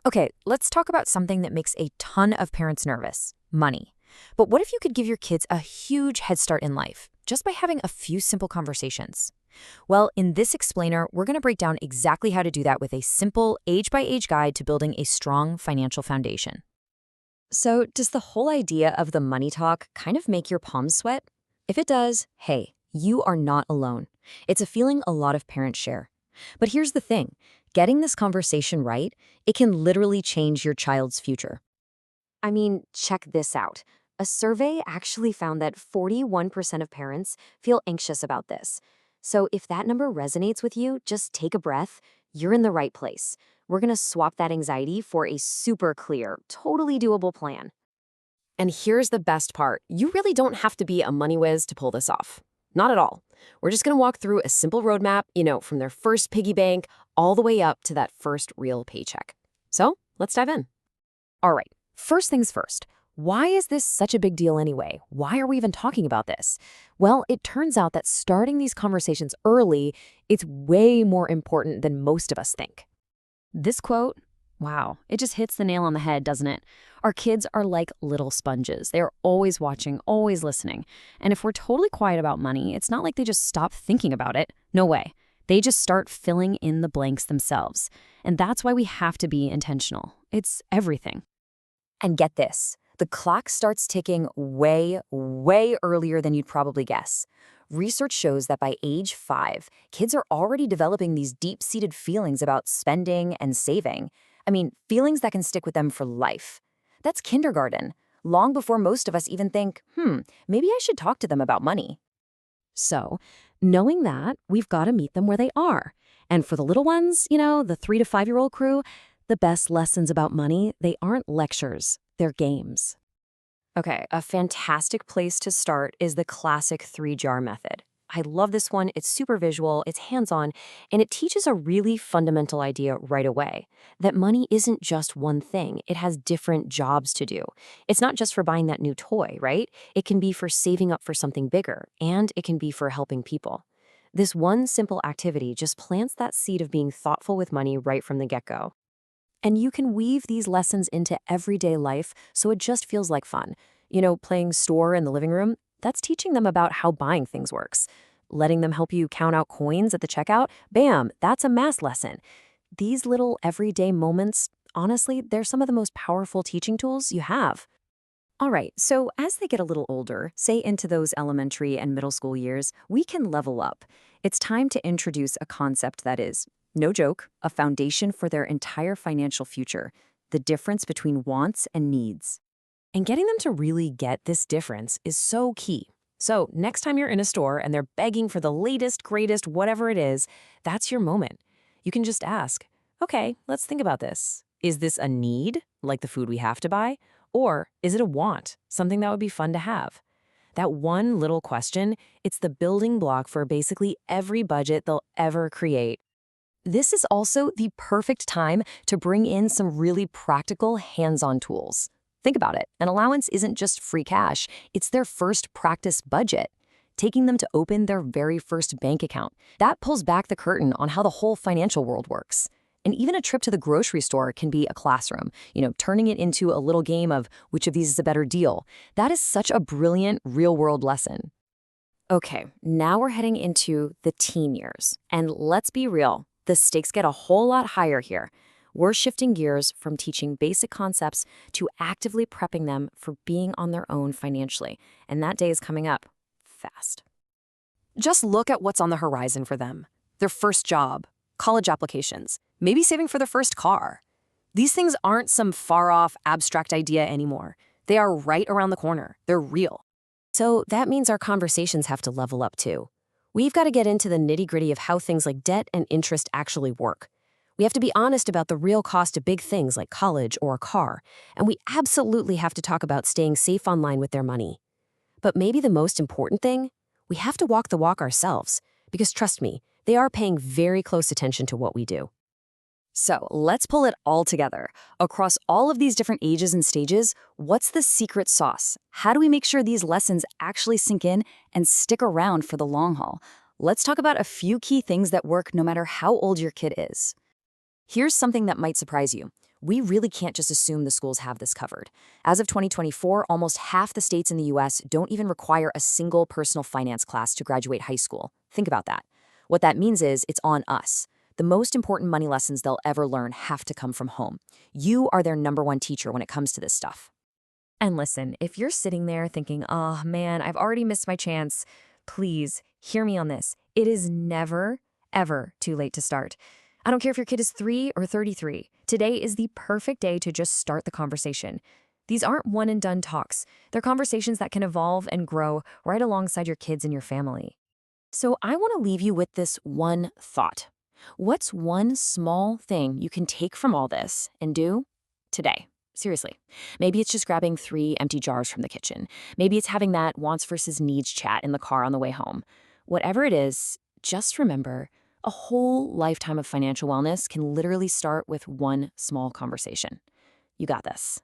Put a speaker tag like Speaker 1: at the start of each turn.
Speaker 1: Okay, let's talk about something that makes a ton of parents nervous: money. But what if you could give your kids a huge head start in life just by having a few simple conversations? Well, in this explainer, we're going to break down exactly how to do that with a simple age-by-age guide to building a strong financial foundation. So, does the whole idea of the money talk kind of make your palms sweat? If it does, hey, you are not alone. It's a feeling a lot of parents share. But here's the thing: getting this conversation right, it can literally change your child's future. I mean, check this out. A survey actually found that 41% of parents feel anxious about this. So if that number resonates with you, just take a breath. You're in the right place. We're going to swap that anxiety for a super clear, totally doable plan. And here's the best part: you really don't have to be a money whiz to pull this off. Not at all. We're just going to walk through a simple roadmap, from their first piggy bank all the way up to that first real paycheck. So let's dive in. All right, first things first. Why is this such a big deal anyway? Why are we even talking about this? Well, it turns out that starting these conversations early, it's way more important than most of us think. This quote, wow, it just hits the nail on the head, doesn't it? Our kids are like little sponges. They're always watching, always listening. And if we're totally quiet about money, it's not like they just stop thinking about it. No way. They just start filling in the blanks themselves. And that's why we have to be intentional. It's everything. And get this, the clock starts ticking way, way earlier than you'd probably guess. Research shows that by age 5, kids are already developing these deep-seated feelings about spending and saving. I mean, feelings that can stick with them for life. That's kindergarten, long before most of us even think, maybe I should talk to them about money. So, knowing that, we've got to meet them where they are. And for the little ones, the 3 to 5-year-old crew, the best lessons about money, they aren't lectures, they're games. Okay, a fantastic place to start is the classic 3-jar method. I love this one. It's super visual, it's hands-on, and it teaches a really fundamental idea right away: that money isn't just one thing. It has different jobs to do. It's not just for buying that new toy, right? It can be for saving up for something bigger, and it can be for helping people. This one simple activity just plants that seed of being thoughtful with money right from the get-go. And you can weave these lessons into everyday life so it just feels like fun. Playing store in the living room, that's teaching them about how buying things works. Letting them help you count out coins at the checkout, bam, that's a math lesson. These little everyday moments, honestly, they're some of the most powerful teaching tools you have. All right, so as they get a little older, say into those elementary and middle school years, we can level up. It's time to introduce a concept that is, no joke, a foundation for their entire financial future: the difference between wants and needs. And getting them to really get this difference is so key. So next time you're in a store and they're begging for the latest, greatest, whatever it is, that's your moment. You can just ask, okay, let's think about this. Is this a need, like the food we have to buy? Or is it a want, something that would be fun to have? That one little question, it's the building block for basically every budget they'll ever create. This is also the perfect time to bring in some really practical hands-on tools. Think about it. An allowance isn't just free cash. It's their first practice budget. Taking them to open their very first bank account. That pulls back the curtain on how the whole financial world works. And even a trip to the grocery store can be a classroom, turning it into a little game of which of these is a better deal. That is such a brilliant real-world lesson. Okay, now we're heading into the teen years. And let's be real, the stakes get a whole lot higher here. We're shifting gears from teaching basic concepts to actively prepping them for being on their own financially. And that day is coming up fast. Just look at what's on the horizon for them: their first job, college applications, maybe saving for their first car. These things aren't some far-off, abstract idea anymore. They are right around the corner. They're real. So that means our conversations have to level up too. We've got to get into the nitty-gritty of how things like debt and interest actually work. We have to be honest about the real cost of big things like college or a car, and we absolutely have to talk about staying safe online with their money. But maybe the most important thing, we have to walk the walk ourselves, because trust me, they are paying very close attention to what we do. So let's pull it all together. Across all of these different ages and stages, what's the secret sauce? How do we make sure these lessons actually sink in and stick around for the long haul? Let's talk about a few key things that work no matter how old your kid is. Here's something that might surprise you. We really can't just assume the schools have this covered. As of 2024, almost half the states in the US don't even require a single personal finance class to graduate high school. Think about that. What that means is it's on us. The most important money lessons they'll ever learn have to come from home. You are their number one teacher when it comes to this stuff. And listen, if you're sitting there thinking, oh man, I've already missed my chance, please hear me on this. It is never, ever too late to start. I don't care if your kid is 3 or 33. Today is the perfect day to just start the conversation. These aren't one and done talks. They're conversations that can evolve and grow right alongside your kids and your family. So I want to leave you with this one thought. What's one small thing you can take from all this and do today? Seriously. Maybe it's just grabbing 3 empty jars from the kitchen. Maybe it's having that wants versus needs chat in the car on the way home. Whatever it is, just remember, a whole lifetime of financial wellness can literally start with one small conversation. You got this.